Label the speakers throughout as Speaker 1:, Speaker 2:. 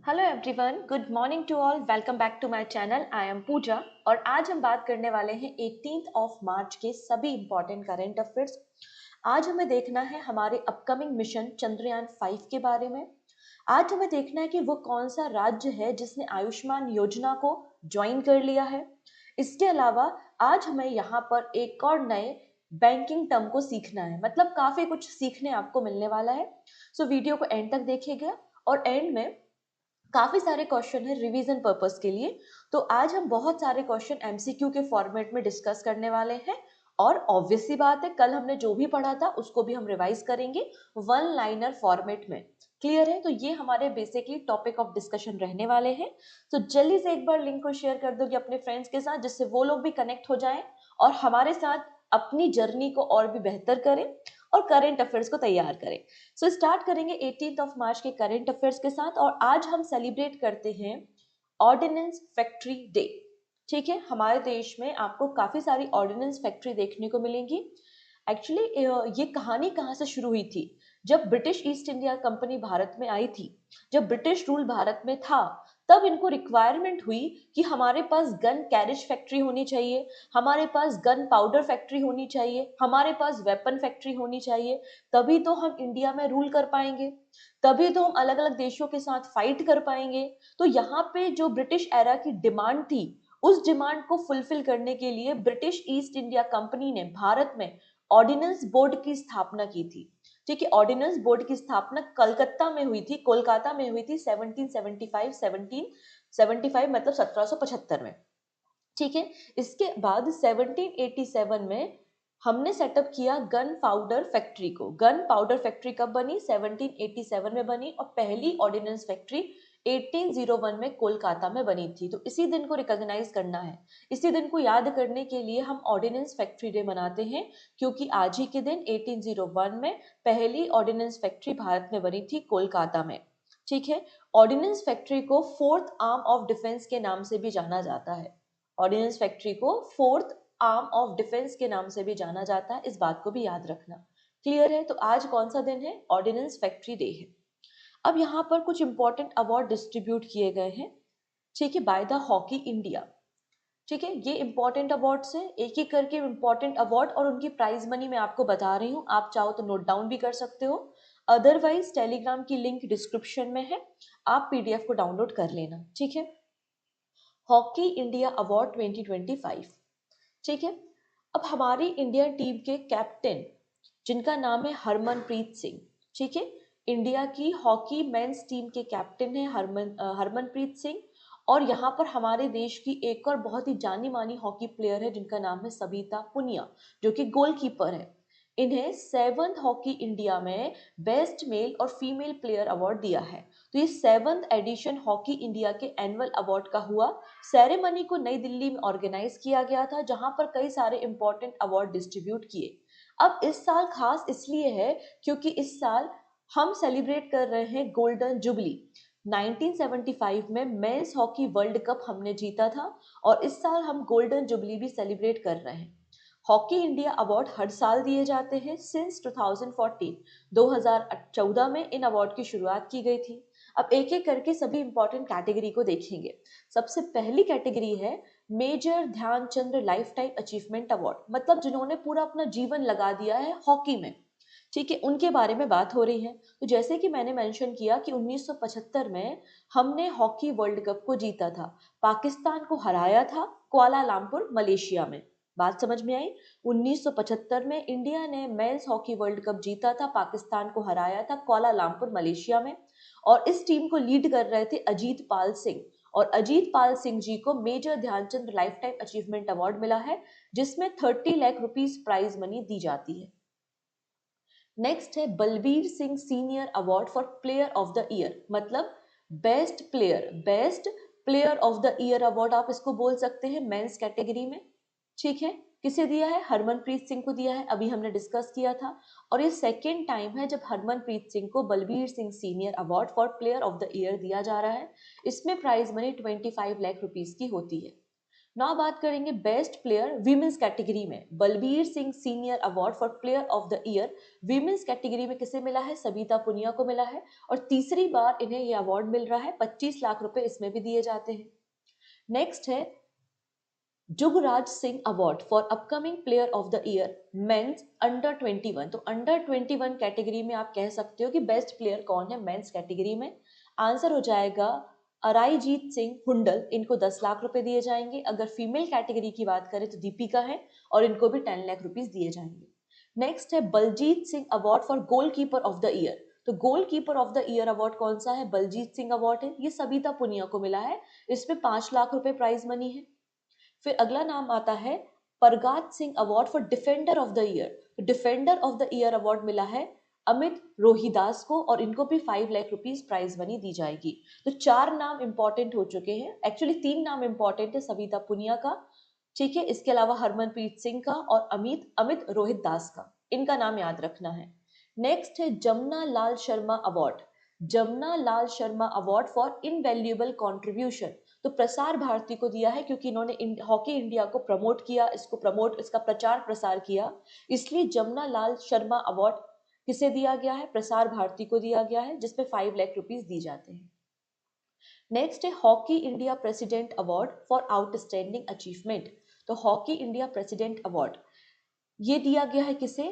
Speaker 1: Hello everyone, good morning to all. Welcome back to my channel. I am Pooja और आज हम बात करने वाले हैं 18th ऑफ मार्च के सभी इंपॉर्टेंट करंट अफेयर्स। आज हमें देखना है हमारे अपकमिंग मिशन चंद्रयान 5 के बारे में। आज हमें देखना है कि वो कौन सा राज्य है जिसने आयुष्मान योजना को ज्वाइन कर लिया है। इसके अलावा आज हमें यहाँ पर एक और नए बैंकिंग टर्म को सीखना है, मतलब काफी कुछ सीखने आपको मिलने वाला है। सो वीडियो को एंड तक देखिएगा और एंड में काफी सारे क्वेश्चन है रिवीजन पर्पस के लिए। तो आज हम बहुत सारे क्वेश्चन एमसीक्यू के फॉर्मेट में डिस्कस करने वाले हैं और ऑब्वियस सी बात है, कल हमने जो भी पढ़ा था उसको भी हम रिवाइज करेंगे वन लाइनर फॉर्मेट में। क्लियर है? तो ये हमारे बेसिकली टॉपिक ऑफ डिस्कशन रहने वाले हैं। तो जल्दी से एक बार लिंक को शेयर कर दोगे अपने फ्रेंड्स के साथ, जिससे वो लोग भी कनेक्ट हो जाएं और हमारे साथ अपनी जर्नी को और भी बेहतर करें और करंट अफेयर्स को तैयार करें। सो स्टार्ट करेंगे 18th ऑफ मार्च के करंट अफेयर्स के साथ। और आज हम सेलिब्रेट करते हैं ऑर्डिनेंस फैक्ट्री डे। ठीक है, हमारे देश में आपको काफी सारी ऑर्डिनेंस फैक्ट्री देखने को मिलेंगी। एक्चुअली ये कहानी कहाँ से शुरू हुई थी? जब British east India company Bharat में आई थी, जब ब्रिटिश रूल भारत में था, तब इनको रिक्वायरमेंट हुई कि हमारे पास गन कैरेज फैक्ट्री होनी चाहिए, हमारे पास गन पाउडर फैक्ट्री होनी चाहिए, हमारे पास वेपन फैक्ट्री होनी चाहिए। तभी तो हम इंडिया में रूल कर पाएंगे, तभी तो हम अलग अलग देशों के साथ फाइट कर पाएंगे। तो यहाँ पे जो ब्रिटिश एरा की डिमांड थी, उस डिमांड को फुलफिल करने के लिए ब्रिटिश ईस्ट इंडिया कंपनी ने भारत में ऑर्डिनेंस बोर्ड की स्थापना की थी। ठीक है, ऑर्डिनेंस बोर्ड की स्थापना कलकत्ता में हुई थी, कोलकाता में हुई थी 1775 मतलब 1775 में। ठीक है, इसके बाद 1787 में हमने सेटअप किया गन पाउडर फैक्ट्री को। गन पाउडर फैक्ट्री कब बनी? 1787 में बनी और पहली ऑर्डिनेंस फैक्ट्री 1801 में कोलकाता में बनी थी। तो इसी दिन को रिकॉग्नाइज करना है, इसी दिन को याद करने के लिए हम ऑर्डिनेंस फैक्ट्री डे मनाते हैं, क्योंकि आज ही के दिन 1801 में पहली ऑर्डिनेंस फैक्ट्री भारत में बनी थी कोलकाता में। ठीक है, ऑर्डिनेंस फैक्ट्री को फोर्थ आर्म ऑफ डिफेंस के नाम से भी जाना जाता है। ऑर्डिनेंस फैक्ट्री को फोर्थ आर्म ऑफ डिफेंस के नाम से भी जाना जाता है, इस बात को भी याद रखना। क्लियर है? तो आज कौन सा दिन है? ऑर्डिनेंस फैक्ट्री डे है। अब यहाँ पर कुछ इंपॉर्टेंट अवार्ड डिस्ट्रीब्यूट किए गए हैं, ठीक है, बाय द हॉकी इंडिया। ठीक है, ये इंपॉर्टेंट अवार्ड्स हैं, एक एक करके इंपॉर्टेंट अवार्ड और उनकी प्राइज मनी मैं आपको बता रही हूँ। आप चाहो तो नोट डाउन भी कर सकते हो, अदरवाइज टेलीग्राम की लिंक डिस्क्रिप्शन में है, आप पीडीएफ को डाउनलोड कर लेना। ठीक है, हॉकी इंडिया अवार्ड 2025। ठीक है, अब हमारी इंडियन टीम के कैप्टन, जिनका नाम है हरमनप्रीत सिंह। ठीक है, इंडिया की हॉकी मेंस टीम के कैप्टन है हरमनप्रीत सिंह। और यहाँ पर हमारे देश की एक और बहुत ही जानी मानी हॉकी प्लेयर है, जिनका नाम है सबिता पुनिया, जो कि गोलकीपर है। इन्हें 7th हॉकी इंडिया में बेस्ट मेल और फीमेल प्लेयर अवार्ड दिया है। तो ये 7th एडिशन हॉकी इंडिया के एनुअल अवार्ड का हुआ। सेरेमनी को नई दिल्ली में ऑर्गेनाइज किया गया था, जहां पर कई सारे इंपॉर्टेंट अवार्ड डिस्ट्रीब्यूट किए। अब इस साल खास इसलिए है क्योंकि इस साल हम सेलिब्रेट कर रहे हैं गोल्डन जुबली। 1975 में मेंस हॉकी वर्ल्ड कप हमने जीता था और इस साल हम गोल्डन जुबली भी सेलिब्रेट कर रहे हैं। हॉकी इंडिया अवार्ड हर साल दिए जाते हैं सिंस 2014। 2014 में इन अवार्ड की शुरुआत की गई थी। अब एक एक करके सभी इंपॉर्टेंट कैटेगरी को देखेंगे। सबसे पहली कैटेगरी है Major Dhyanchand life time achievement award, मतलब जिन्होंने पूरा अपना जीवन लगा दिया है हॉकी में। ठीक है, उनके बारे में बात हो रही है। तो जैसे कि मैंने मेंशन किया कि 1975 में हमने हॉकी वर्ल्ड कप को जीता था, पाकिस्तान को हराया था कुआलालंपुर मलेशिया में। बात समझ में आई? 1975 में इंडिया ने मेंस हॉकी वर्ल्ड कप जीता था, पाकिस्तान को हराया था कुआलालंपुर मलेशिया में। और इस टीम को लीड कर रहे थे अजीत पाल सिंह। और अजीत पाल सिंह जी को major Dhyanchand life time achievement award मिला है, जिसमें 30 लाख रुपीस प्राइज मनी दी जाती है। नेक्स्ट है Balbir Singh senior award for player of the year, मतलब best player of the year award आप इसको बोल सकते हैं मेंस कैटेगरी में। ठीक है, किसे दिया है? हरमनप्रीत सिंह को दिया है, अभी हमने डिस्कस किया था। और ये सेकेंड टाइम है जब हरमनप्रीत सिंह को Balbir Singh senior award for player of the year दिया जा रहा है। इसमें प्राइज मनी 25 लाख रुपीस की होती है। ना बात करेंगे बेस्ट प्लेयर वीमेंस कैटेगरी में। Balbir Singh senior award for player of the year women's category में किसे मिला है? सविता पुनिया को मिला है और तीसरी बार इन्हें यह अवार्ड मिल रहा है। 25 लाख रुपए इसमें भी दिए जाते हैं। नेक्स्ट है Jugraj Singh award for upcoming player of the year men's under 21। तो अंडर 21 कैटेगरी में आप कह सकते हो कि बेस्ट प्लेयर कौन है मेंस कैटेगरी में? आंसर हो जाएगा अराईजीत सिंह हुंडल, इनको 10 लाख रुपए दिए जाएंगे। अगर फीमेल कैटेगरी की बात करें तो दीपिका है और इनको भी 10 लाख रुपीस दिए जाएंगे। नेक्स्ट है Baljeet Singh award for goalkeeper of the year. तो goalkeeper of the year award कौन सा है? बलजीत सिंह अवार्ड है, ये सविता पुनिया को मिला है। इसमें 5 लाख रुपए प्राइज मनी है। फिर अगला नाम आता है Pargat Singh award for defender of the year. Defender of the year award मिला है अमित रोहिदास को और इनको भी 5 लाख रुपीस प्राइज मनी दी जाएगी। तो 4 नाम इंपॉर्टेंट हो चुके हैं, एक्चुअली 3 नाम इंपॉर्टेंट है सविता पुनिया का, ठीक है, इसके अलावा हरमनप्रीत सिंह का और अमित रोहित दास का, इनका नाम याद रखना है। नेक्स्ट है Jamuna Lal Sharma award. Jamuna Lal Sharma award for invaluable contribution. तो प्रसार भारती को दिया है क्योंकि इन्होंने हॉकी इंडिया को प्रमोट किया, इसका प्रचार प्रसार किया, इसलिए जमुना लाल शर्मा अवार्ड किसे दिया गया है? प्रसार भारती को दिया गया है, जिसमें 5 लाख रुपीस दी जाते हैं। नेक्स्ट है hockey India president award for outstanding achievement. तो हॉकी इंडिया प्रेसिडेंट अवार्ड ये दिया गया है किसे?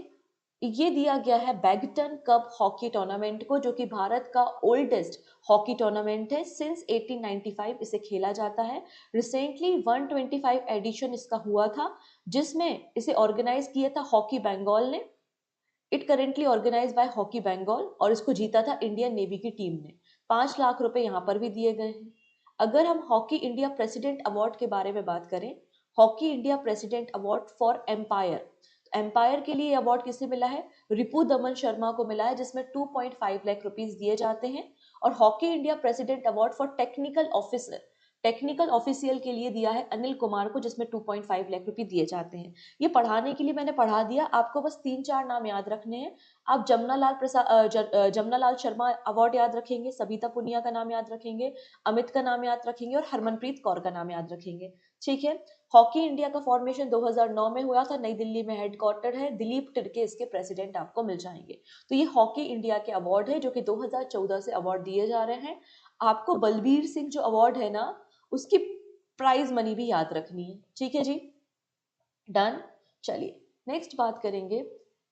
Speaker 1: ये दिया गया है बैगटन कप हॉकी टूर्नामेंट को, जो कि भारत का ओल्डेस्ट हॉकी टूर्नामेंट है। सिंस 1895 इसे खेला जाता है। रिसेंटली 125 एडिशन इसका हुआ था, जिसमें इसे ऑर्गेनाइज किया था हॉकी बंगाल ने। It currently organise by hockey Bengal और इसको जीता था इंडियन नेवी की टीम ने। 5 लाख रुपए यहाँ पर भी दिए गए हैं। अगर हम हॉकी इंडिया प्रेसिडेंट अवार्ड के बारे में बात करें, hockey India president award for umpire, umpire के लिए अवार्ड किसे मिला है? रिपु दमन शर्मा को मिला है, जिसमें 2.5 लाख रुपीस दिए जाते हैं। और hockey India president award for technical officer, technical official के लिए दिया है अनिल कुमार को, जिसमें 2.5 लाख रुपए दिए जाते हैं। ये पढ़ाने के लिए मैंने पढ़ा दिया, आपको बस 3-4 नाम याद रखने हैं। आप जमुना लाल शर्मा अवार्ड याद रखेंगे, सविता पुनिया का नाम याद रखेंगे, अमित का नाम याद रखेंगे और हरमनप्रीत कौर का नाम याद रखेंगे, ठीक है। हॉकी इंडिया का फॉर्मेशन 2009 में हुआ था, नई दिल्ली में हेडक्वार्टर है, दिलीप टिर्के इसके प्रेसिडेंट आपको मिल जाएंगे। तो ये हॉकी इंडिया के अवार्ड है जो कि 2014 से अवार्ड दिए जा रहे हैं। आपको बलबीर सिंह जो अवार्ड है ना, उसकी प्राइज मनी भी याद रखनी है, ठीक है जी, डन। चलिए नेक्स्ट बात करेंगे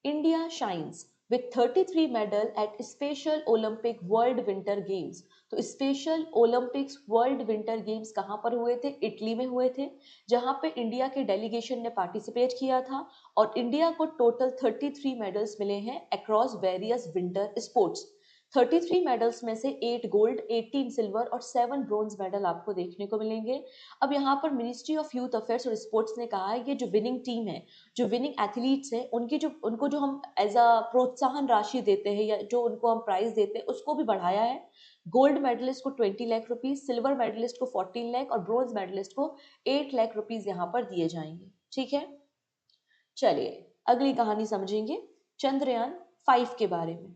Speaker 1: India shines with 33 medal at special Olympic world winter games. तो special Olympics world winter games कहाँ पर हुए थे? इटली में हुए थे, जहाँ पे इंडिया के डेलीगेशन ने पार्टिसिपेट किया था और इंडिया को टोटल 33 मेडल्स मिले हैं across various winter sports. 33 medals में से 8 गोल्ड, 18 सिल्वर और 7 ब्रोंज मेडल आपको देखने को मिलेंगे। अब यहाँ पर मिनिस्ट्री ऑफ यूथ अफेयर्स और स्पोर्ट्स ने कहा है ये जो विनिंग टीम है, जो विनिंग एथलीट्स हैं, उनको जो हम एज अ प्रोत्साहन राशि देते हैं या जो उनको हम प्राइज देते हैं उसको भी बढ़ाया है। गोल्ड मेडलिस्ट को 20 लाख रुपीज, सिल्वर मेडलिस्ट को 14 लाख और ब्रोंज मेडलिस्ट को 8 लाख रुपीज यहाँ पर दिए जाएंगे, ठीक है। चलिए अगली कहानी समझेंगे चंद्रयान 5 के बारे में।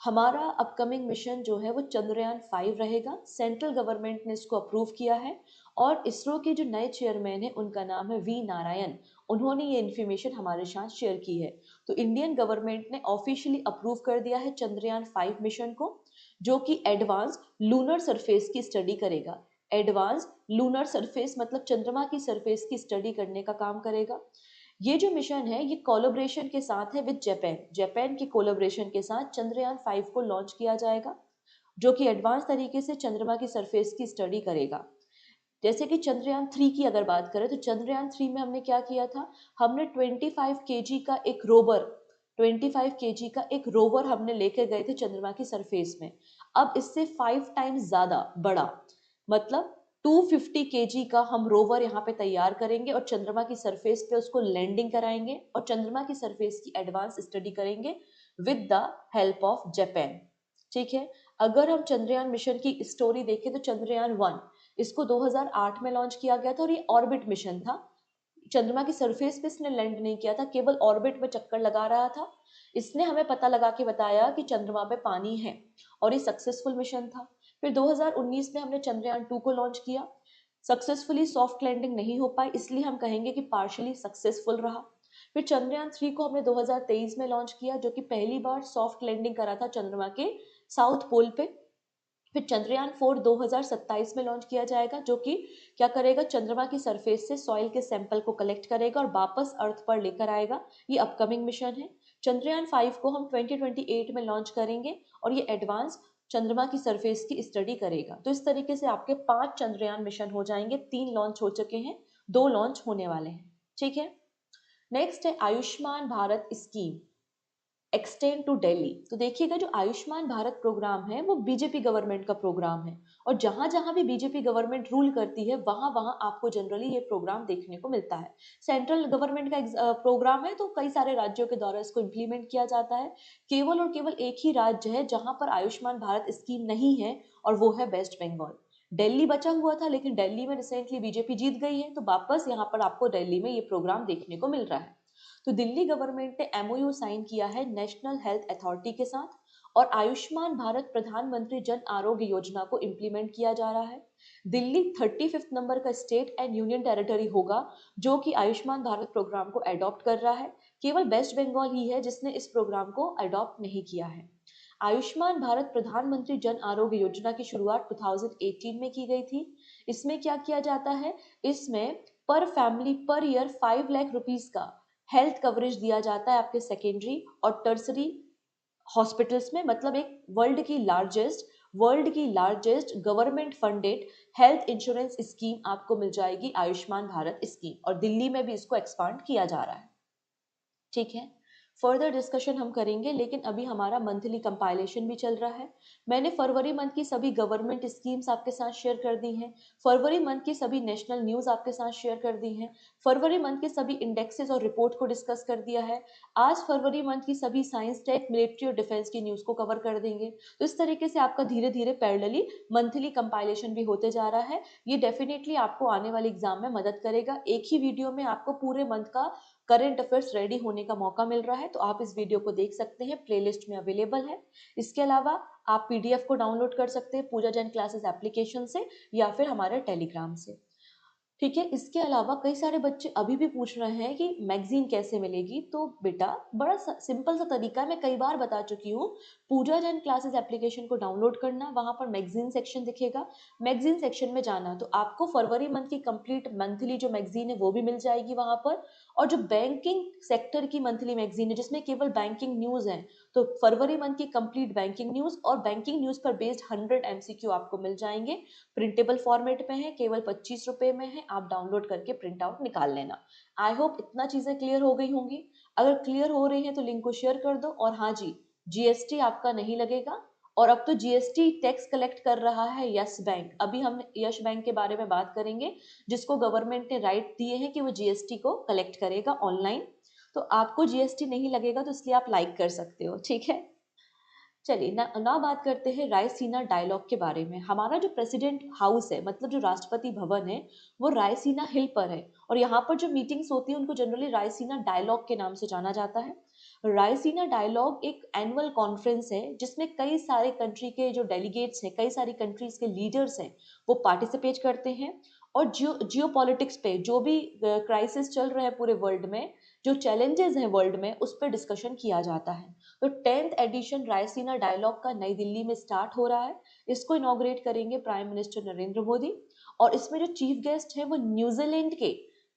Speaker 1: हमारा अपकमिंग मिशन जो है वो चंद्रयान 5 रहेगा। सेंट्रल गवर्नमेंट ने इसको अप्रूव किया है और इसरो के जो नए चेयरमैन है उनका नाम है वी नारायण, उन्होंने ये इन्फॉर्मेशन हमारे साथ शेयर की है। तो इंडियन गवर्नमेंट ने ऑफिशियली अप्रूव कर दिया है चंद्रयान 5 मिशन को, जो कि एडवांस लूनर सरफेस की स्टडी करेगा। एडवांस लूनर सरफेस मतलब चंद्रमा की सरफेस की स्टडी करने का काम करेगा। ये जो मिशन है ये कोलैबोरेशन के साथ है विद जापान, जापान के कोलैबोरेशन के साथ चंद्रयान 5 को लॉन्च किया जाएगा, जो कि एडवांस तरीके से चंद्रमा की सरफेस की स्टडी करेगा। जैसे कि चंद्रयान 3 की अगर बात करें तो चंद्रयान 3 में हमने क्या किया था, हमने 25 केजी का एक रोवर 25 केजी का एक रोवर हमने लेकर गए थे चंद्रमा की सरफेस में। अब इससे 5 टाइम्स ज्यादा बड़ा मतलब 250 केजी का हम रोवर यहाँ पे तैयार करेंगे और चंद्रमा की सरफेस पे उसको लैंडिंग कराएंगे और चंद्रमा की सरफेस की एडवांस स्टडी करेंगे with the help of Japan, ठीक है। अगर हम चंद्रयान मिशन की स्टोरी देखें तो चंद्रयान 1 इसको 2008 में लॉन्च किया गया था और ये ऑर्बिट मिशन था। चंद्रमा की सरफेस पे इसने लैंड नहीं किया था, केवल ऑर्बिट में चक्कर लगा रहा था। इसने हमें पता लगा के बताया कि चंद्रमा पे पानी है और ये सक्सेसफुल मिशन था। फिर 2019 में हमने चंद्रयान 2 को लॉन्च किया। सक्सेसफुली सॉफ्ट लैंडिंग नहीं हो पाई, इसलिए हम कहेंगे कि पार्शियली सक्सेसफुल रहा। फिर चंद्रयान 3 को हमने 2023 में लॉन्च किया, जो कि पहली बार सॉफ्ट लैंडिंग करा था चंद्रमा के साउथ पोल पे। फिर चंद्रयान 4 2027 में लॉन्च किया जाएगा, जो कि क्या करेगा, चंद्रमा की सरफेस से सॉइल के सैंपल को कलेक्ट करेगा और वापस अर्थ पर लेकर आएगा। ये अपकमिंग मिशन है। चंद्रयान 5 को हम 2028 में लॉन्च करेंगे और ये एडवांस चंद्रमा की सरफेस की स्टडी करेगा। तो इस तरीके से आपके 5 चंद्रयान मिशन हो जाएंगे। 3 लॉन्च हो चुके हैं, 2 लॉन्च होने वाले हैं। ठीक है। नेक्स्ट है Ayushman Bharat scheme extend to Delhi. तो देखिएगा, जो आयुष्मान भारत प्रोग्राम है वो बीजेपी गवर्नमेंट का प्रोग्राम है, और जहां जहां भी बीजेपी गवर्नमेंट रूल करती है वहां वहां आपको जनरली ये प्रोग्राम देखने को मिलता है। सेंट्रल गवर्नमेंट का प्रोग्राम है, तो कई सारे राज्यों के द्वारा इसको इम्प्लीमेंट किया जाता है। केवल और केवल एक ही राज्य है जहां पर आयुष्मान भारत स्कीम नहीं है, और वो है वेस्ट बंगाल। दिल्ली बचा हुआ था, लेकिन दिल्ली में रिसेंटली बीजेपी जीत गई है, तो वापस यहाँ पर आपको दिल्ली में ये प्रोग्राम देखने को मिल रहा है। तो दिल्ली गवर्नमेंट ने एमओयू साइन किया है नेशनल हेल्थ अथॉरिटी के साथ, और आयुष्मान भारत प्रधानमंत्री जन आरोग्य योजना को इम्प्लीमेंट किया जा रहा है। दिल्ली 35th नंबर का स्टेट एंड यूनियन टेरिटरी होगा जो कि आयुष्मान भारत प्रोग्राम को अडॉप्ट कर रहा है। केवल वेस्ट बंगाल ही है जिसने इस प्रोग्राम को अडॉप्ट नहीं किया है। आयुष्मान भारत प्रधानमंत्री जन आरोग्य योजना की शुरुआत 2018 में की गई थी। इसमें क्या किया जाता है, इसमें पर family per year 5 lakh rupees का हेल्थ कवरेज दिया जाता है आपके सेकेंडरी और टर्सरी हॉस्पिटल्स में। मतलब एक वर्ल्ड की largest government funded health insurance scheme आपको मिल जाएगी, आयुष्मान भारत स्कीम, और दिल्ली में भी इसको एक्सपांड किया जा रहा है। ठीक है। फर्दर डिस्कशन हम करेंगे, लेकिन अभी हमारा मंथली कंपाइलेशन भी चल रहा है। मैंने फरवरी मंथ की सभी गवर्नमेंट स्कीम्स आपके साथ शेयर कर दी हैं। फरवरी मंथ की सभी नेशनल न्यूज़ आपके साथ शेयर कर दी हैं। फरवरी मंथ के सभी इंडेक्सेस और रिपोर्ट को डिस्कस कर दिया है। आज फरवरी मंथ की सभी साइंस, टेक, मिलिट्री और डिफेंस की न्यूज़ को कवर कर देंगे। तो इस तरीके से आपका धीरे धीरे पैरेलली मंथली कंपाइलेशन भी होते जा रहा है। ये डेफिनेटली आपको आने वाले एग्जाम में मदद करेगा। एक ही वीडियो में आपको पूरे मंथ का करंट अफेयर्स रेडी होने का मौका मिल रहा है, तो आप इस वीडियो को देख सकते हैं, प्लेलिस्ट में अवेलेबल है। इसके अलावा आप पीडीएफ को डाउनलोड कर सकते हैं पूजा जैन क्लासेस एप्लीकेशन से या फिर हमारे टेलीग्राम से। ठीक है। इसके अलावा कई सारे बच्चे अभी भी पूछ रहे हैं कि मैगजीन कैसे मिलेगी। तो बेटा, बड़ा सिंपल सा तरीका है, मैं कई बार बता चुकी हूँ। पूजा जैन क्लासेस एप्लीकेशन को डाउनलोड करना, वहां पर मैगजीन सेक्शन दिखेगा, मैगजीन सेक्शन में जाना, तो आपको फरवरी मंथ की कंप्लीट मंथली जो मैगजीन है वो भी मिल जाएगी वहां पर। और जो बैंकिंग सेक्टर की मंथली मैगजीन है जिसमें केवल बैंकिंग न्यूज है, तो फरवरी मंथ की कंप्लीट बैंकिंग न्यूज और बैंकिंग न्यूज पर बेस्ड 100 एमसीक्यू आपको मिल जाएंगे। प्रिंटेबल फॉर्मेट में है, केवल 25 रुपए में है, आप डाउनलोड करके प्रिंट आउट निकाल लेना। आई होप इतना चीजें क्लियर हो गई होंगी। अगर क्लियर हो रही है तो लिंक को शेयर कर दो। और हाँ जी, जीएसटी आपका नहीं लगेगा, और अब तो जीएसटी टैक्स कलेक्ट कर रहा है यस बैंक। अभी हम यस बैंक के बारे में बात करेंगे, जिसको गवर्नमेंट ने राइट दिए हैं कि वो जीएसटी को कलेक्ट करेगा ऑनलाइन। तो आपको जीएसटी नहीं लगेगा, तो इसलिए आप लाइक कर सकते हो। ठीक है। चलिए ना बात करते हैं रायसीना डायलॉग के बारे में। हमारा जो प्रेसिडेंट हाउस है, मतलब जो राष्ट्रपति भवन है, वो रायसीना हिल पर है, और यहाँ पर जो मीटिंग्स होती है उनको जनरली रायसीना डायलॉग के नाम से जाना जाता है। रायसीना डायलॉग एक एनुअल कॉन्फ्रेंस है जिसमें कई सारे कंट्री के जो डेलीगेट्स हैं, कई सारी कंट्रीज के लीडर्स हैं, वो पार्टिसिपेट करते हैं। और जियो पॉलिटिक्स पे जो भी क्राइसिस चल रहे हैं पूरे वर्ल्ड में, जो चैलेंजेस हैं वर्ल्ड में, उस पर डिस्कशन किया जाता है। तो 10th एडिशन रायसीना डायलॉग का नई दिल्ली में स्टार्ट हो रहा है। इसको इनॉग्रेट करेंगे प्राइम मिनिस्टर नरेंद्र मोदी, और इसमें जो चीफ गेस्ट है वो न्यूजीलैंड के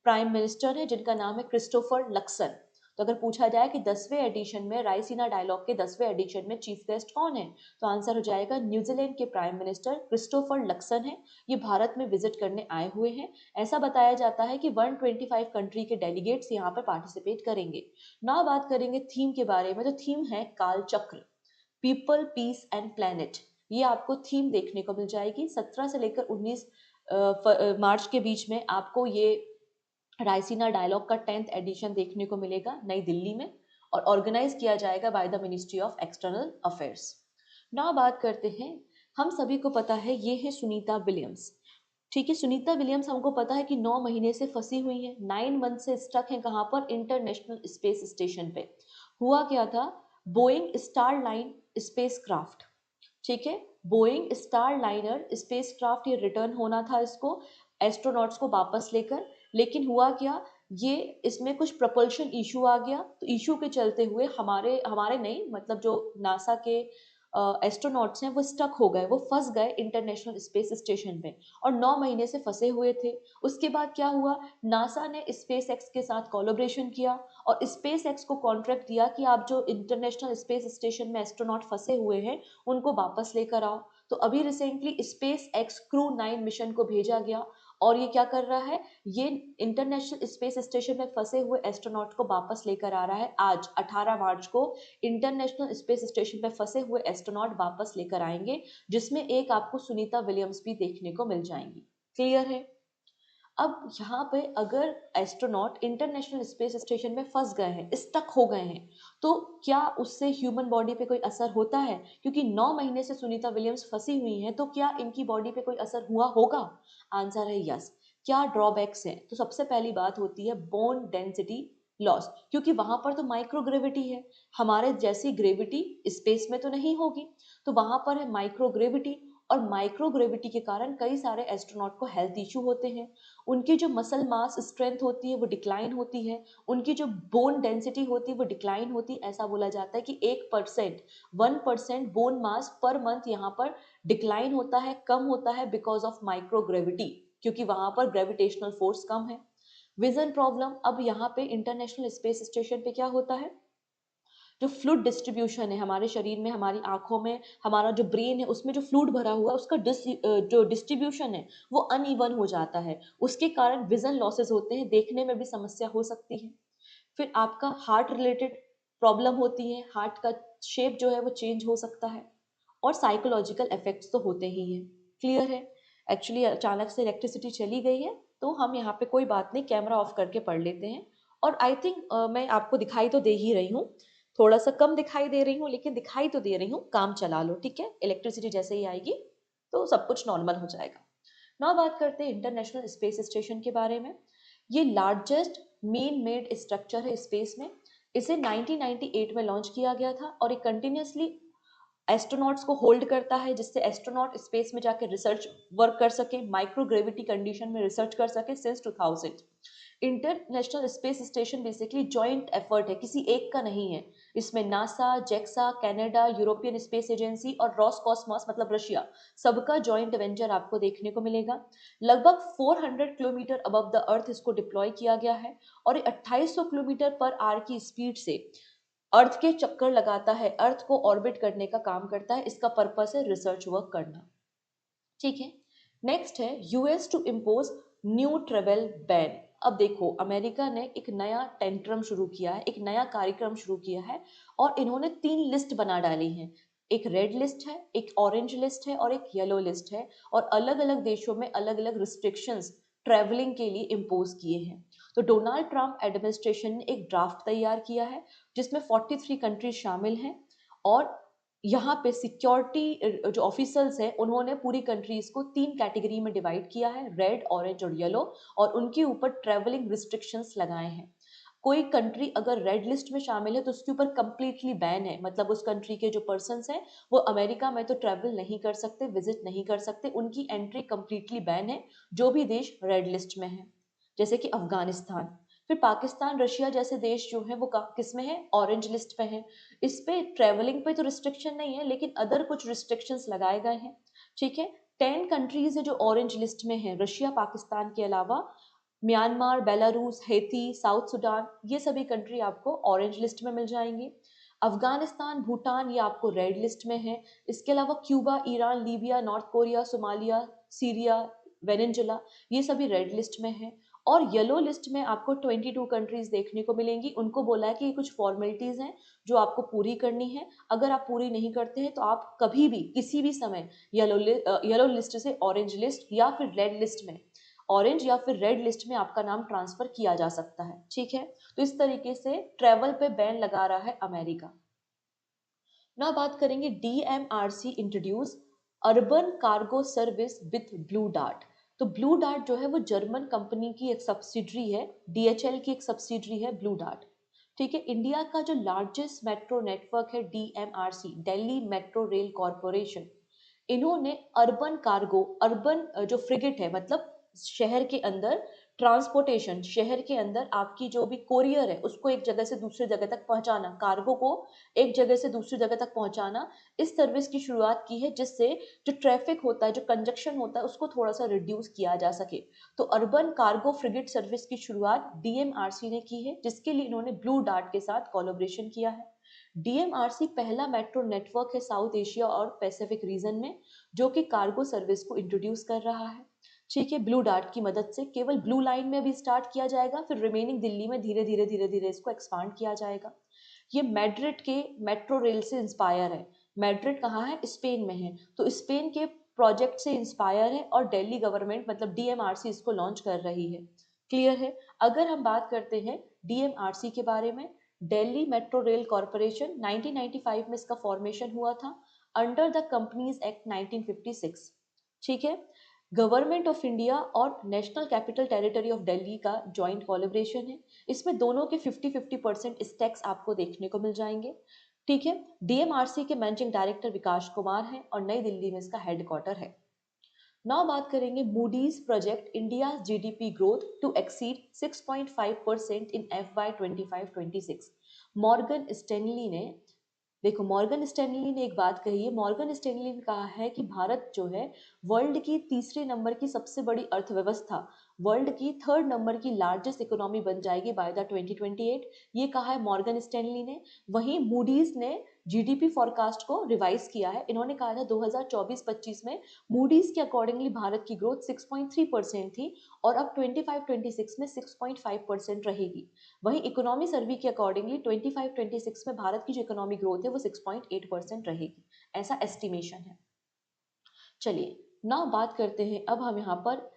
Speaker 1: प्राइम मिनिस्टर है जिनका नाम है क्रिस्टोफर लक्सन। तो अगर पूछा जाए कि 10वें एडिशन में, रायसीना डायलॉग के 10वें एडिशन में चीफ गेस्ट कौन है, तो आंसर हो जाएगा न्यूजीलैंड के प्राइम मिनिस्टर क्रिस्टोफर लक्सन है। ये भारत में विजिट करने आए हुए हैं। ऐसा बताया जाता है कि 125 कंट्री के डेलीगेट्स यहाँ पर पार्टिसिपेट करेंगे। ना बात करेंगे थीम के बारे में, तो थीम है काल चक्र, पीपल, पीस एंड प्लेनेट। ये आपको थीम देखने को मिल जाएगी। 17 से लेकर 19 मार्च के बीच में आपको ये रायसीना डायलॉग का 10th एडिशन देखने को मिलेगा नई दिल्ली में, और ऑर्गेनाइज किया जाएगा by the ministry of external affairs. ना बात करते हैं, हम सभी को पता है ये है सुनीता विलियम्स। ठीक है। सुनीता विलियम्स हमको पता है कि 9 महीने से फंसी हुई है, 9 मंथ से स्टक है, कहाँ पर, इंटरनेशनल स्पेस स्टेशन पे। हुआ क्या था, Boeing star line space craft, ठीक है, Boeing star liner space craft, ये रिटर्न होना था इसको एस्ट्रोनॉट्स को वापस लेकर। लेकिन हुआ क्या, ये इसमें कुछ प्रपल्शन इशू आ गया, तो इशू के चलते हुए हमारे हमारे नहीं, मतलब जो नासा के एस्ट्रोनॉट्स हैं वो स्टक हो गए, वो फंस गए इंटरनेशनल स्पेस स्टेशन पे और 9 महीने से फंसे हुए थे। उसके बाद क्या हुआ, नासा ने स्पेस एक्स के साथ कोलैबोरेशन किया और स्पेस एक्स को कॉन्ट्रैक्ट दिया कि आप जो इंटरनेशनल स्पेस स्टेशन में एस्ट्रोनॉट फंसे हुए हैं उनको वापस लेकर आओ। तो अभी recently space x crew 9 mission को भेजा गया और ये क्या कर रहा है, ये इंटरनेशनल स्पेस स्टेशन में फंसे हुए एस्ट्रोनॉट को वापस लेकर आ रहा है। आज 18 मार्च को इंटरनेशनल स्पेस स्टेशन में फंसे हुए एस्ट्रोनॉट वापस लेकर आएंगे, जिसमें एक आपको सुनीता विलियम्स भी देखने को मिल जाएंगी। क्लियर है। अब यहाँ पे अगर एस्ट्रोनॉट इंटरनेशनल स्पेस स्टेशन में फंस गए हैं, स्टक हो गए हैं, तो क्या उससे ह्यूमन बॉडी पे कोई असर होता है? क्योंकि 9 महीने से सुनीता विलियम्स फंसी हुई हैं, तो क्या इनकी बॉडी पे कोई असर हुआ होगा? आंसर है यस। क्या ड्रॉबैक्स हैं? तो सबसे पहली बात होती है बोन डेंसिटी लॉस, क्योंकि वहां पर तो माइक्रोग्रेविटी है, हमारे जैसी ग्रेविटी स्पेस में तो नहीं होगी, तो वहां पर है माइक्रोग्रेविटी। और माइक्रोग्रेविटी के कारण कई सारे एस्ट्रोनॉट को हेल्थ इशू होते हैं, उनकी जो मसल मास स्ट्रेंथ होती है वो डिक्लाइन होती है, उनकी जो बोन डेंसिटी होती है वो डिक्लाइन होती है। ऐसा बोला जाता है कि 1% बोन मास पर मंथ यहाँ पर डिक्लाइन होता है, कम होता है बिकॉज ऑफ माइक्रोग्रेविटी, क्योंकि वहां पर ग्रेविटेशनल फोर्स कम है। विजन प्रॉब्लम, अब यहाँ पे इंटरनेशनल स्पेस स्टेशन पे क्या होता है, जो फ्लूइड डिस्ट्रीब्यूशन है हमारे शरीर में, हमारी आंखों में, हमारा जो ब्रेन है उसमें जो फ्लूइड भरा हुआ है उसका जो डिस्ट्रीब्यूशन है वो अनइवन हो जाता है, उसके कारण विजन लॉसेस होते हैं, देखने में भी समस्या हो सकती है। फिर आपका हार्ट रिलेटेड प्रॉब्लम होती है, हार्ट का शेप जो है वो चेंज हो सकता है, और साइकोलॉजिकल इफेक्ट्स तो होते ही हैं। क्लियर है। एक्चुअली अचानक से इलेक्ट्रिसिटी चली गई है, तो हम यहाँ पे कोई बात नहीं, कैमरा ऑफ करके पढ़ लेते हैं। और आई थिंक मैं आपको दिखाई तो दे ही रही हूँ, थोड़ा सा कम दिखाई दे रही हूँ लेकिन दिखाई तो दे रही हूँ। काम चला लो, ठीक है, इलेक्ट्रिसिटी जैसे ही आएगी तो सब कुछ नॉर्मल हो जाएगा। ना बात करते हैं इंटरनेशनल स्पेस स्टेशन के बारे में। ये लार्जेस्ट मेन मेड स्ट्रक्चर है स्पेस में। इसे 1998 में लॉन्च किया गया था और ये कंटिन्यूसली एस्ट्रोनॉट्स को होल्ड करता है, जिससे एस्ट्रोनॉट स्पेस में जाकर रिसर्च वर्क कर सके, माइक्रोग्रेविटी कंडीशन में रिसर्च कर सके since 2000। International space station basically joint effort है, किसी एक का नहीं है। इसमें NASA, जेक्सा, Canada, European space agency और रॉसकॉस्मॉस मतलब रशिया, सबका जॉइंट वेंचर आपको देखने को मिलेगा। लगभग 400 किलोमीटर अबव द अर्थ इसको डिप्लॉय किया गया है और 2800 किलोमीटर पर आवर की स्पीड से अर्थ के चक्कर लगाता है, अर्थ को ऑर्बिट करने का काम करता है। इसका पर्पस है रिसर्च वर्क करना। ठीक है। नेक्स्ट है US to impose new travel ban. अब देखो, अमेरिका ने एक नया टेंट्रम शुरू किया है, एक नया कार्यक्रम शुरू किया है और इन्होंने 3 लिस्ट बना डाली हैं। एक रेड लिस्ट है, एक ऑरेंज लिस्ट है और एक येलो लिस्ट है, और अलग अलग देशों में अलग अलग रिस्ट्रिक्शंस ट्रेवलिंग के लिए इम्पोज किए हैं। तो डोनाल्ड ट्रंप एडमिनिस्ट्रेशन ने एक ड्राफ्ट तैयार किया है जिसमें 43 कंट्रीज शामिल हैं, और यहाँ पे सिक्योरिटी जो ऑफिसर्स हैं उन्होंने पूरी कंट्रीज को 3 कैटेगरी में डिवाइड किया है, रेड, ऑरेंज और येलो, और उनके ऊपर ट्रेवलिंग रिस्ट्रिक्शंस लगाए हैं। कोई कंट्री अगर रेड लिस्ट में शामिल है तो उसके ऊपर कंप्लीटली बैन है, मतलब उस कंट्री के जो पर्सन्स हैं वो अमेरिका में तो ट्रेवल नहीं कर सकते, विजिट नहीं कर सकते, उनकी एंट्री कंप्लीटली बैन है, जो भी देश रेड लिस्ट में है, जैसे कि अफगानिस्तान। फिर पाकिस्तान, रशिया जैसे देश जो है वो किस में है, ऑरेंज लिस्ट पे है। इस पे ट्रेवलिंग पे तो रिस्ट्रिक्शन नहीं है लेकिन अदर कुछ रिस्ट्रिक्शंस लगाए गए हैं। ठीक है। 10 कंट्रीज है जो ऑरेंज लिस्ट में है, रशिया पाकिस्तान के अलावा Myanmar, Belarus, Haiti, south Sudan, ये सभी कंट्री आपको ऑरेंज लिस्ट में मिल जाएंगी। अफगानिस्तान, भूटान ये आपको रेड लिस्ट में है। इसके अलावा Cuba, Iran, Libya, north Korea, Somalia, Syria, Venezuela, ये सभी रेड लिस्ट में है। और येलो लिस्ट में आपको 22 कंट्रीज देखने को मिलेंगी। उनको बोला है कि ये कुछ फॉर्मेलिटीज हैं जो आपको पूरी करनी है, अगर आप पूरी नहीं करते हैं तो आप कभी भी किसी भी समय येलो लिस्ट से ऑरेंज लिस्ट या फिर रेड लिस्ट में, ऑरेंज या फिर रेड लिस्ट में आपका नाम ट्रांसफर किया जा सकता है। ठीक है। तो इस तरीके से ट्रेवल पे बैन लगा रहा है अमेरिका। ना बात करेंगे DMRC introduce urban cargo service with blue dart. तो ब्लू डार्ट जो है वो जर्मन कंपनी की एक सब्सिडरी है, डीएचएल की एक सब्सिडरी है ब्लू डार्ट। ठीक है। इंडिया का जो लार्जेस्ट मेट्रो नेटवर्क है DMRC, Delhi metro rail corporation, इन्होंने अर्बन कार्गो, अर्बन जो फ्रिगेट है मतलब शहर के अंदर ट्रांसपोर्टेशन, शहर के अंदर आपकी जो भी कोरियर है उसको एक जगह से दूसरी जगह तक पहुंचाना, कार्गो को एक जगह से दूसरी जगह तक पहुंचाना, इस सर्विस की शुरुआत की है जिससे जो ट्रैफिक होता है, जो कंजक्शन होता है, उसको थोड़ा सा रिड्यूस किया जा सके। तो अर्बन कार्गो फ्रिगेट सर्विस की शुरुआत डीएमआरसी ने की है, जिसके लिए इन्होंने ब्लू डार्ट के साथ कोलैबोरेशन किया है। डीएमआरसी पहला मेट्रो नेटवर्क है साउथ एशिया और पैसिफिक रीजन में जो कि कार्गो सर्विस को इंट्रोड्यूस कर रहा है। ठीक है, ब्लू डार्ट की मदद से केवल ब्लू लाइन में भी स्टार्ट किया जाएगा, फिर रिमेनिंग दिल्ली में धीरे धीरे धीरे धीरे इसको एक्सपांड किया जाएगा। ये मैड्रिड के मेट्रो रेल से इंस्पायर है। मैड्रिड कहाँ है? स्पेन में है। तो स्पेन के प्रोजेक्ट से इंस्पायर है और दिल्ली गवर्नमेंट मतलब डीएमआरसी इसको लॉन्च कर रही है। क्लियर है? अगर हम बात करते हैं डीएमआरसी के बारे में, दिल्ली मेट्रो रेल कॉरपोरेशन 1995 में इसका फॉर्मेशन हुआ था अंडर द कंपनीज एक्ट 1956। ठीक है, गवर्नमेंट ऑफ इंडिया और national capital territory of Delhi का जॉइंट कोलैबोरेशन है। इसमें दोनों के 50-50% स्टेक्स आपको देखने को मिल जाएंगे। ठीक है, डीएमआरसी के मैनेजिंग डायरेक्टर विकास कुमार हैं और नई दिल्ली में इसका हेडक्वार्टर है। नाउ बात करेंगे Moody's project India GDP growth to exceed 6.5% in FY 25-26। Morgan Stanley ने, देखो मॉर्गन स्टैनली ने एक बात कही है, मॉर्गन स्टैनली ने कहा है कि भारत जो है वर्ल्ड की तीसरे नंबर की सबसे बड़ी अर्थव्यवस्था, वर्ल्ड की थर्ड नंबर की लार्जेस्ट इकोनॉमी बन जाएगी बाय द 2028। ये कहा है मॉर्गन स्टैनली ने। वहीं मूडीज ने जीडीपी फॉरकास्ट को रिवाइज किया है। इन्होंने कहा था 2024-25 में मूडीज के अकॉर्डिंगली भारत की ग्रोथ 6.3% थी और अब 25-26 में 6.5% रहेगी। वहीं इकोनॉमी सर्वे के अकॉर्डिंगली 25-26 में भारत की जो इकोनॉमी ग्रोथ है वो 6.8% रहेगी, ऐसा एस्टिमेशन है। चलिए नाउ बात करते हैं अब हम यहाँ पर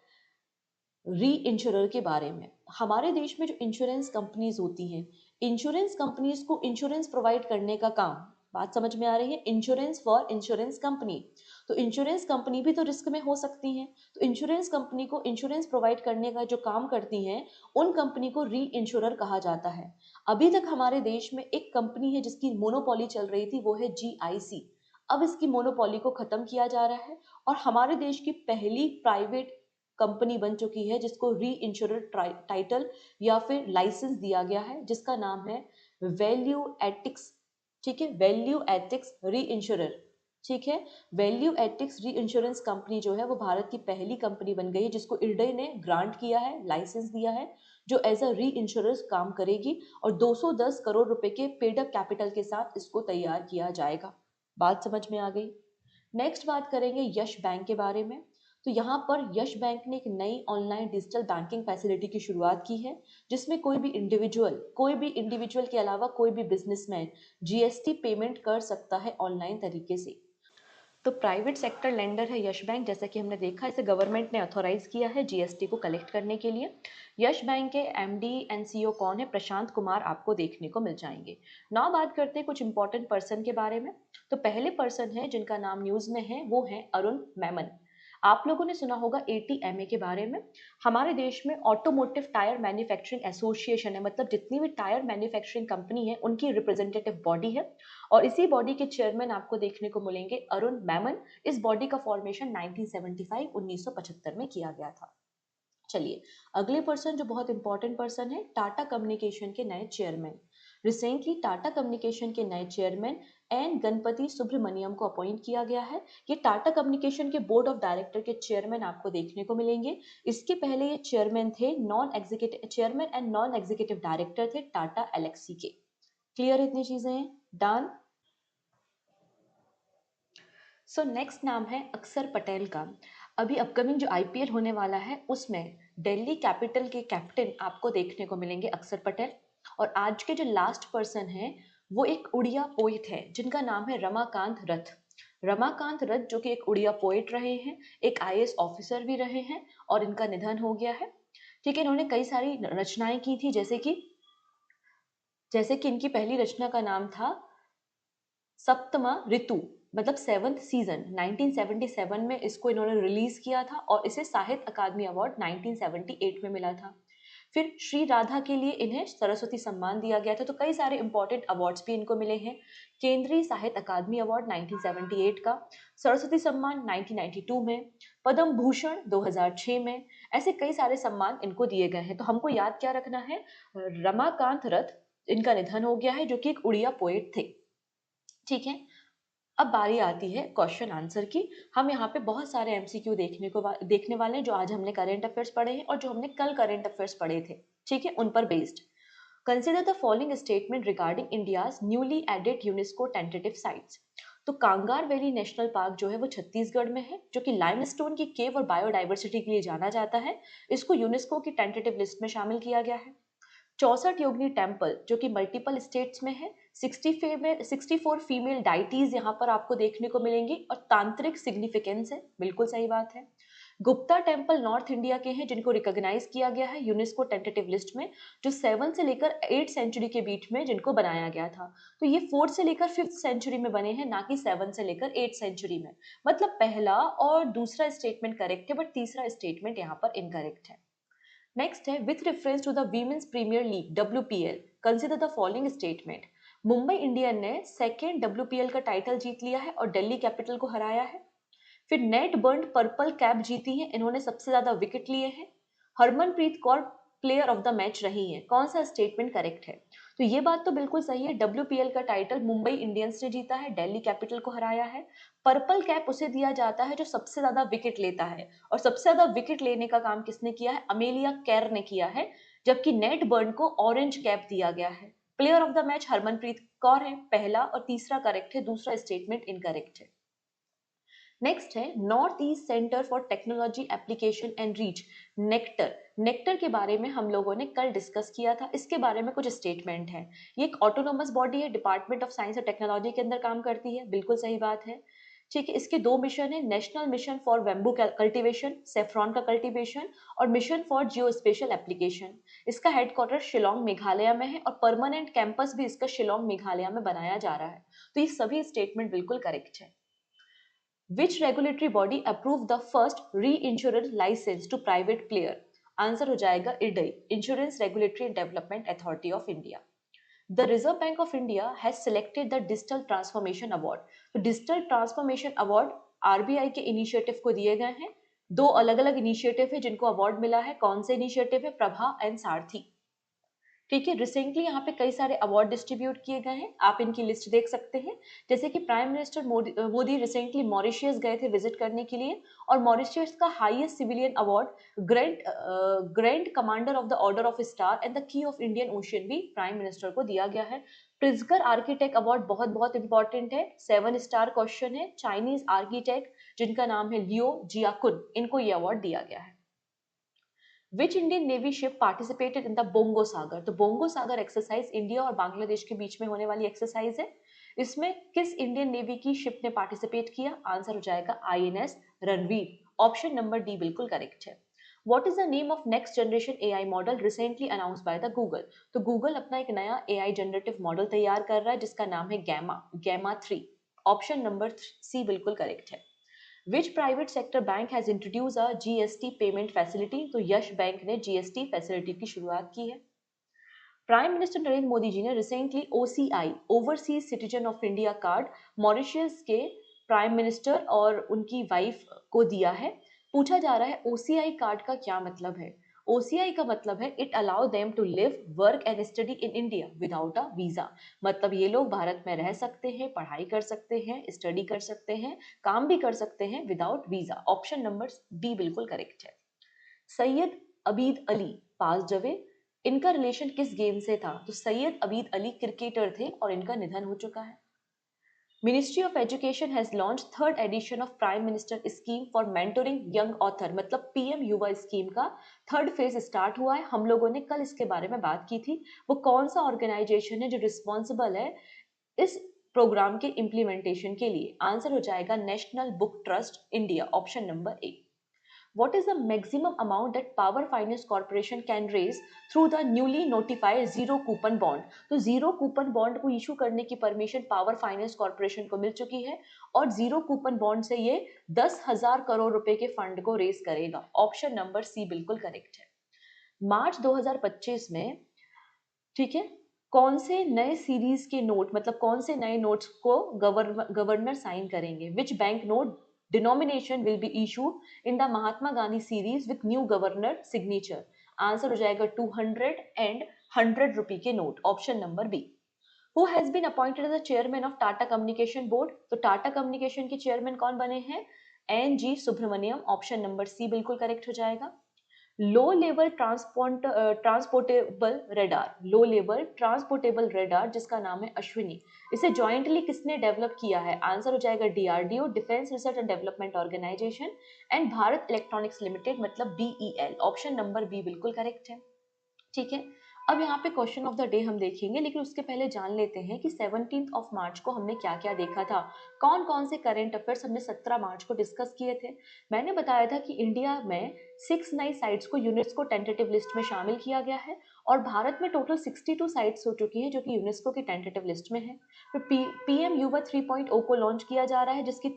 Speaker 1: री इंश्योरर के बारे में। हमारे देश में जो इंश्योरेंस कंपनीज होती हैं, इंश्योरेंस कंपनीज को इंश्योरेंस प्रोवाइड करने का काम, बात समझ में आ रही है? Insurance for insurance company. तो इंश्योरेंस कंपनी भी तो रिस्क में हो सकती हैं, तो इंश्योरेंस कंपनी को इंश्योरेंस प्रोवाइड करने का जो काम करती हैं उन कंपनी को री इंश्योरर कहा जाता है। अभी तक हमारे देश में एक कंपनी है जिसकी मोनोपोली चल रही थी, वो है GIC। अब इसकी मोनोपोली को खत्म किया जा रहा है और हमारे देश की पहली प्राइवेट कंपनी बन चुकी है जिसको री इंश्योरर टाइटल या फिर लाइसेंस दिया गया है, जिसका नाम है वैल्यू एथिक्स। ठीक है, वैल्यू एथिक्स री इंश्योरर। ठीक है, वैल्यू एथिक्स री इंश्योरेंस कंपनी जो है वो भारत की पहली कंपनी बन गई है जिसको IRDAI ने ग्रांट किया है, लाइसेंस दिया है, जो एज अ री इंश्योरेंस काम करेगी और 210 करोड़ रुपए के पेड अप कैपिटल के साथ इसको तैयार किया जाएगा। बात समझ में आ गई? नेक्स्ट बात करेंगे यश बैंक के बारे में। तो यहाँ पर यश बैंक ने एक नई ऑनलाइन डिजिटल बैंकिंग फैसिलिटी की शुरुआत की है जिसमें कोई भी इंडिविजुअल के अलावा कोई भी बिजनेसमैन GST पेमेंट कर सकता है ऑनलाइन तरीके से। तो प्राइवेट सेक्टर लेंडर है यश बैंक, जैसा कि हमने देखा इसे गवर्नमेंट ने ऑथोराइज किया है GST को कलेक्ट करने के लिए। यश बैंक के MD एंड CEO कौन है? प्रशांत कुमार आपको देखने को मिल जाएंगे। नाउ बात करते हैं कुछ इंपॉर्टेंट पर्सन के बारे में। तो पहले पर्सन है जिनका नाम न्यूज में है वो है अरुण मेमन। आप लोगों ने सुना होगा ATMA के बारे में। हमारे देश में ऑटोमोटिव टायर मैन्युफैक्चरिंग एसोसिएशन है, मतलब जितनी भी टायर मैन्युफैक्चरिंग कंपनी है उनकी रिप्रेजेंटेटिव बॉडी है और इसी बॉडी के चेयरमैन आपको देखने को मिलेंगे अरुण मेमन। इस बॉडी का फॉर्मेशन 1975 में किया गया था। चलिए अगले पर्सन जो बहुत इंपॉर्टेंट पर्सन है, टाटा कम्युनिकेशन के नए चेयरमैन। रिसेंटली टाटा कम्युनिकेशन के नए चेयरमैन एन गणपति सुब्रमण्यम को अपॉइंट किया गया है। ये टाटा कम्युनिकेशन के बोर्ड ऑफ डायरेक्टर के चेयरमैन आपको देखने को मिलेंगे। इसके पहले ये चेयरमैन थे, chairman and non executive director थे टाटा एलेक्सी के। क्लियर इतनी चीजें हैं? डन। सो नेक्स्ट नाम है अक्षर पटेल का। अभी अपकमिंग जो IPL होने वाला है उसमें दिल्ली कैपिटल के कैप्टन आपको देखने को मिलेंगे अक्षर पटेल। और आज के जो लास्ट पर्सन है वो एक उड़िया पोइट है जिनका नाम है रमाकांत रथ। रमाकांत रथ जो कि एक उड़िया पोइट रहे हैं, एक IAS ऑफिसर भी रहे हैं और इनका निधन हो गया है। ठीक है, इन्होंने कई सारी रचनाएं की थी, जैसे कि इनकी पहली रचना का नाम था सप्तमा ऋतु, मतलब 7th सीजन। 1977 में इसको इन्होंने रिलीज किया था और इसे साहित्य अकादमी अवार्ड 1978 में मिला था। फिर श्री राधा के लिए इन्हें सरस्वती सम्मान दिया गया था। तो कई सारे इंपॉर्टेंट अवार्ड्स भी इनको मिले हैं। केंद्रीय साहित्य अकादमी अवार्ड 1978 का, सरस्वती सम्मान 1992 में, पद्म भूषण 2006 में, ऐसे कई सारे सम्मान इनको दिए गए हैं। तो हमको याद क्या रखना है, रमाकांत रथ इनका निधन हो गया है, जो कि एक उड़िया पोएट थे। ठीक है, अब बारी आती है क्वेश्चन आंसर की। हम यहाँ पे बहुत सारे एमसीक्यू देखने वाले हैं, जो आज हमने करंट अफेयर्स पढ़े हैं और जो हमने कल करंट अफेयर्स पढ़े थे। ठीक है, उन पर based. Consider the following statement regarding India's newly added UNESCO tentative sites. तो कांगार वैली नेशनल पार्क जो है वो छत्तीसगढ़ में है, जो कि लाइमस्टोन की केव और बायोडाइवर्सिटी के लिए जाना जाता है। इसको यूनेस्को की टेंटेटिव लिस्ट में शामिल किया गया है। 64 योगिनी टेम्पल जो कि मल्टीपल स्टेट्स में है। 64 फीमेल डाइटीज यहाँ पर आपको देखने को मिलेंगी और तांत्रिक सिग्निफिकेंस है, बिल्कुल सही बात है। गुप्ता टेम्पल नॉर्थ इंडिया के हैं, जिनको रिकॉग्नाइज किया गया है यूनेस्को टेंटेटिव लिस्ट में, जो 7 से लेकर 8 सेंचुरी के बीच में जिनको बनाया गया था। तो ये 4 से लेकर 5th सेंचुरी में बने हैं, ना कि 7 से लेकर 8 सेंचुरी में। मतलब पहला और दूसरा स्टेटमेंट करेक्ट है, बट तीसरा स्टेटमेंट यहाँ पर इनकरेक्ट है। नेक्स्ट है, with reference to the women's premier league WPL consider the following statement. Mumbai Indian ने सेकेंड WPL का टाइटल जीत लिया है और दिल्ली कैपिटल को हराया है। फिर नेट बर्न पर्पल कैप जीती है, इन्होंने सबसे ज्यादा विकेट लिए हैं। Harmanpreet Kaur player of the match रही है। कौन सा स्टेटमेंट करेक्ट है? तो ये बात तो बिल्कुल सही है, WPL का टाइटल मुंबई इंडियंस ने जीता है, दिल्ली कैपिटल को हराया है। पर्पल कैप उसे दिया जाता है जो सबसे ज्यादा विकेट लेता है, और सबसे ज्यादा विकेट लेने का काम किसने किया है? अमेलिया केर ने किया है। जबकि नेट बर्न को ऑरेंज कैप दिया गया है। Player of the match Harmanpreet Kaur है, पहला और तीसरा करेक्ट है, दूसरा स्टेटमेंट इनकरेक्ट है। नेक्स्ट है, north east centre for technology application and reach, nectar. Nectar के बारे में हम लोगों ने कल डिस्कस किया था, इसके बारे में कुछ स्टेटमेंट है। ये एक ऑटोनोमस बॉडी है, डिपार्टमेंट ऑफ साइंस और टेक्नोलॉजी के अंदर काम करती है, बिल्कुल सही बात है। ठीक है, इसके 2 मिशन है, national mission for bamboo cultivation, saffron का कल्टीवेशन, और mission for Jio special application. इसका हेडक्वार्टर शिलोंग मेघालय में है और परमानेंट कैंपस भी इसका शिलोंग मेघालय में बनाया जा रहा है। तो ये सभी स्टेटमेंट बिल्कुल करेक्ट है। Which regulatory body approved the first reinsurance license to private player? Answer हो जाएगा IRDAI, Insurance Regulatory and Development Authority of India. The Reserve Bank of India has selected the Digital Transformation Award. तो Digital Transformation Award RBI के initiative को दिए गए हैं। 2 अलग अलग इनिशिएटिव है जिनको अवार्ड मिला है। कौन से इनिशिएटिव है? प्रभा एंड सारथी। ठीक है, रिसेंटली यहाँ पे कई सारे अवार्ड डिस्ट्रीब्यूट किए गए हैं, आप इनकी लिस्ट देख सकते हैं। जैसे कि prime minister Modi recently Mauritius गए थे विजिट करने के लिए, और मॉरिशियस का highest civilian award grand commander of the order of star and the key of Indian ocean भी प्राइम मिनिस्टर को दिया गया है। प्रिज्कर आर्किटेक्ट अवार्ड बहुत बहुत इंपॉर्टेंट है, 7 स्टार क्वेश्चन है। चाइनीज आर्किटेक्ट जिनका नाम है लियो जियाकुन, इनको ये अवार्ड दिया गया है। Which Indian Navy ship participated in the Bongo Sagar? तो बोंगो सागर एक्सरसाइज इंडिया और बांग्लादेश के बीच में होने वाली एक्सरसाइज है। इसमें किस इंडियन नेवी की शिप ने पार्टिसिपेट किया? आंसर हो जाएगा INS Ranveer. Option number D बिल्कुल करेक्ट है। What is the name of next generation AI model recently announced by the Google? तो गूगल अपना एक नया AI जनरेटिव मॉडल तैयार कर रहा है जिसका नाम है गैमा 3। ऑप्शन नंबर सी बिल्कुल करेक्ट है। Which private sector bank has introduced a GST payment facility? तो यश बैंक ने GST फैसिलिटी की शुरुआत की है। प्राइम मिनिस्टर नरेंद्र मोदी जी ने recently OCI overseas citizen of India card Mauritius के प्राइम मिनिस्टर और उनकी वाइफ को दिया है। पूछा जा रहा है OCI कार्ड का क्या मतलब है? OCI का मतलब है it allow them to live work and study in India without a visa. मतलब ये लोग भारत में रह सकते हैं, पढ़ाई कर सकते हैं, स्टडी कर सकते हैं, काम भी कर सकते हैं without visa. Option number B बिल्कुल करेक्ट है। सैयद अबीद अली पास अवे, इनका रिलेशन किस गेम से था? तो सैयद अबीद अली क्रिकेटर थे और इनका निधन हो चुका है। Ministry of education has launch 3rd edition of prime minister scheme for mentoring young author, मतलब PM युवा स्कीम का 3rd फेज स्टार्ट हुआ है। हम लोगों ने कल इसके बारे में बात की थी। वो कौन सा ऑर्गेनाइजेशन है जो रिस्पॉन्सिबल है इस प्रोग्राम के इम्प्लीमेंटेशन के लिए? आंसर हो जाएगा national book trust India. Option number A. What is the maximum amount that Power Finance Corporation can raise through the newly notified zero coupon bond? तो जीरो कूपन बॉन्ड को issue करने की permission power finance corporation को मिल चुकी है और zero coupon bond से ये 10,000 करोड़ रुपए के फंड को रेज करेगा। ऑप्शन नंबर सी बिल्कुल करेक्ट है। मार्च 2025 में, ठीक है, कौन से नए सीरीज के नोट, मतलब कौन से नए नोट्स को गवर्नर साइन करेंगे? Which bank note denomination will be issued in the Mahatma Gandhi series with new governor signature? Answer हो जाएगा 200 एंड 100 रुपए के note, option number B. Who has been appointed as the chairman of Tata communication board? तो Tata communication के chairman कौन बने हैं? N G Subramaniam, option number C बिल्कुल करेक्ट हो जाएगा। Low level transportable radar, low level transportable radar जिसका नाम है अश्विनी, इसे जॉइंटली किसने डेवलप किया है? आंसर हो जाएगा DRDO, defence research and development organisation, and Bharat electronics limited, मतलब बीईएल, ऑप्शन नंबर बी बिल्कुल करेक्ट है। ठीक है, अब यहाँ पे क्वेश्चन ऑफ द डे हम देखेंगे, लेकिन उसके पहले जान लेते हैं कि 17 ऑफ मार्च को हमने क्या क्या देखा था, कौन कौन से करंट अफेयर्स हमने 17 मार्च को डिस्कस किए थे। मैंने बताया था कि इंडिया में 6 नई साइट्स को, यूनेस्को टेंटेटिव लिस्ट में शामिल किया गया है, और भारत में टोटल 62 साइट्स हो चुकी हैं जो कि यूनेस्को की टेंटेटिव लिस्ट में है। फिर पीएम युवा 3.0 को लॉन्च किया जा रहा है, जिसकी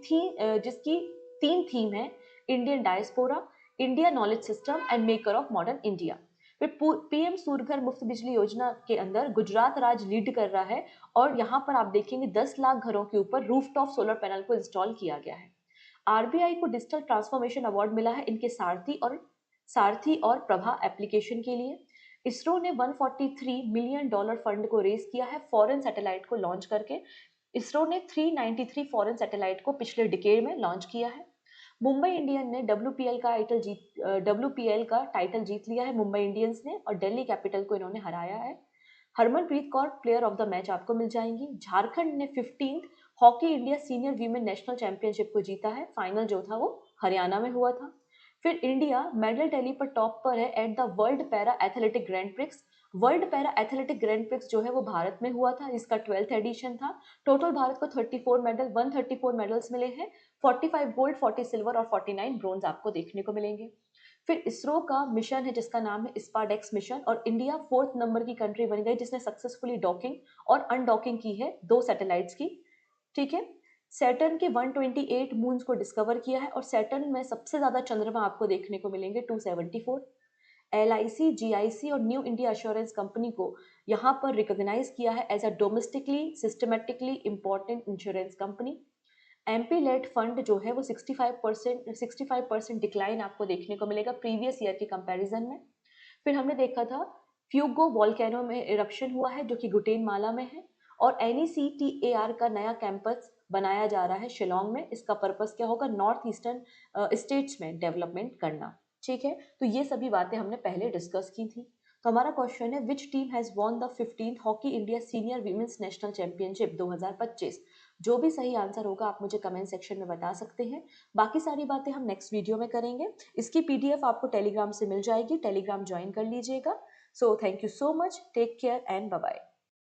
Speaker 1: 3 थीम है: Indian diaspora, India knowledge system and maker of modern India. फिर पीएम सूर्यघर मुफ्त बिजली योजना के अंदर गुजरात राज्य लीड कर रहा है, और यहाँ पर आप देखेंगे 10 लाख घरों के ऊपर रूफटॉप सोलर पैनल को इंस्टॉल किया गया है। आरबीआई को डिजिटल ट्रांसफॉर्मेशन अवार्ड मिला है इनके सारथी और प्रभा एप्लीकेशन के लिए। इसरो ने $143 मिलियन फंड को रेज किया है फॉरेन सैटेलाइट को लॉन्च करके। इसरो ने 393 फॉरेन सैटेलाइट को पिछले डिकेड में लॉन्च किया है। मुंबई इंडियन ने डब्ल्यूपीएल का टाइटल जीत लिया है मुंबई इंडियंस ने, और दिल्ली कैपिटल को इन्होंने हराया है। Harmanpreet Kaur player of the match आपको मिल जाएंगी। झारखंड ने 15th hockey India senior women national championship को जीता है, फाइनल जो था वो हरियाणा में हुआ था। फिर इंडिया मेडल टैली पर टॉप पर है at the world para athletic grand prix. World para athletic grand prix जो है वो भारत में हुआ था, इसका 12th एडिशन था। टोटल भारत को 134 मेडल्स मिले हैं, 45 गोल्ड, 40 सिल्वर और 49 ब्रोंज आपको देखने को मिलेंगे। फिर इसरो का मिशन है जिसका नाम है स्पाडेक्स मिशन, और इंडिया 4th नंबर की कंट्री बन गई जिसने सक्सेसफुली डॉकिंग और अनडॉकिंग की है 2 सैटेलाइट्स की। ठीक है, सैटर्न के 128 मून्स को डिस्कवर किया है, और सैटर्न में सबसे ज्यादा चंद्रमा आपको देखने को मिलेंगे 274। एलआईसी, जीआईसी और न्यू इंडिया एश्योरेंस कंपनी को यहाँ पर रिकॉग्नाइज किया है as a domestically systematically important insurance company. MP led fund जो है वो 65% डिक्लाइन आपको देखने को मिलेगा प्रीवियस ईयर के कंपैरिजन में। फिर हमने देखा था फ्यूगो वॉल्केनो में इरप्शन हुआ है जो कि गुटेनमाला में है, और NECTAR का नया कैंपस बनाया जा रहा है शिलोंग में। इसका पर्पस क्या होगा? नॉर्थ ईस्टर्न स्टेट्स में डेवलपमेंट करना। ठीक है, तो ये सभी बातें हमने पहले डिस्कस की थी। तो हमारा क्वेश्चन है which team has won the 15th hockey India senior women's national championship 2025? जो भी सही आंसर होगा आप मुझे कमेंट सेक्शन में बता सकते हैं। बाकी सारी बातें हम नेक्स्ट वीडियो में करेंगे। इसकी PDF आपको टेलीग्राम से मिल जाएगी, टेलीग्राम ज्वाइन कर लीजिएगा। So thank you so much, take care and bye bye.